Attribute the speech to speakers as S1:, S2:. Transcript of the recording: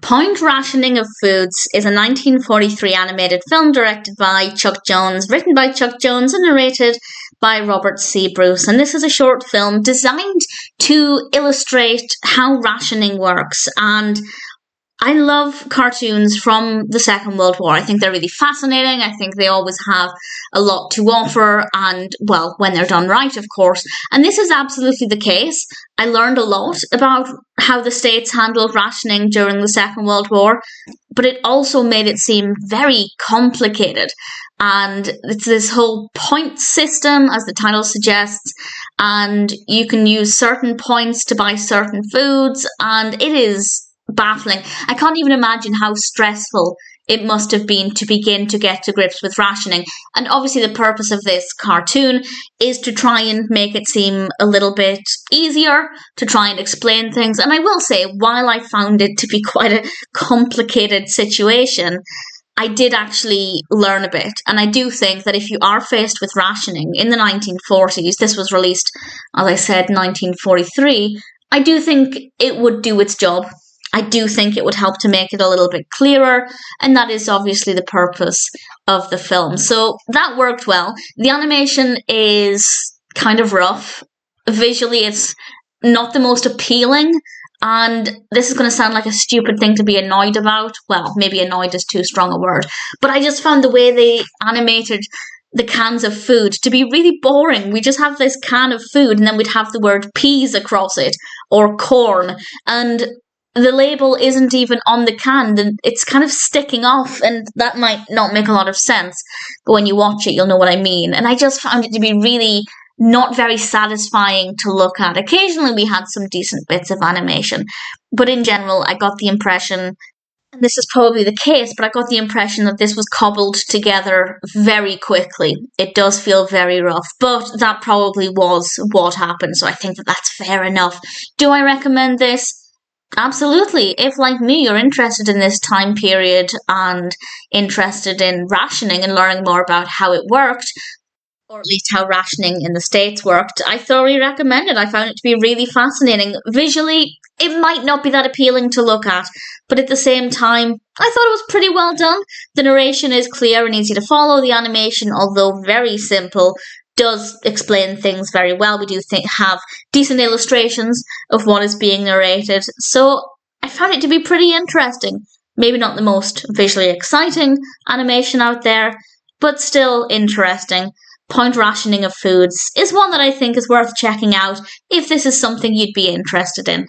S1: Point Rationing of Foods is a 1943 animated film directed by Chuck Jones, written by Chuck Jones, and narrated by Robert C. Bruce. And this is a short film designed to illustrate how rationing works. And I love cartoons from the Second World War. I think they're really fascinating. I think they always have a lot to offer, and, well, when they're done right, of course. And this is absolutely the case. I learned a lot about how the States handled rationing during the Second World War, but it also made it seem very complicated. And it's this whole point system, as the title suggests, and you can use certain points to buy certain foods, and it is baffling. I can't even imagine how stressful it must have been to begin to get to grips with rationing. And obviously the purpose of this cartoon is to try and make it seem a little bit easier, to try and explain things. And I will say, while I found it to be quite a complicated situation, I did actually learn a bit. And I do think that if you are faced with rationing in the 1940s, this was released, as I said, 1943, I do think it would do its job. I do think it would help to make it a little bit clearer, and that is obviously the purpose of the film. So that worked well. The animation is kind of rough. Visually, it's not the most appealing, and this is going to sound like a stupid thing to be annoyed about. Well, maybe annoyed is too strong a word, but I just found the way they animated the cans of food to be really boring. We just have this can of food, and then we'd have the word peas across it, or corn, and the label isn't even on the can, it's kind of sticking off, and that might not make a lot of sense, but when you watch it, you'll know what I mean. And I just found it to be really not very satisfying to look at. Occasionally we had some decent bits of animation, but in general, I got the impression, and this is probably the case, but I got the impression that this was cobbled together very quickly. It does feel very rough, but that probably was what happened, so I think that that's fair enough. Do I recommend this? Absolutely. If, like me, you're interested in this time period and interested in rationing and learning more about how it worked, or at least how rationing in the States worked, I thoroughly recommend it. I found it to be really fascinating. Visually, it might not be that appealing to look at, but at the same time, I thought it was pretty well done. The narration is clear and easy to follow. The animation, although very simple, does explain things very well. We do have decent illustrations of what is being narrated, so I found it to be pretty interesting. Maybe not the most visually exciting animation out there, but still interesting. Point Rationing of Foods is one that I think is worth checking out if this is something you'd be interested in.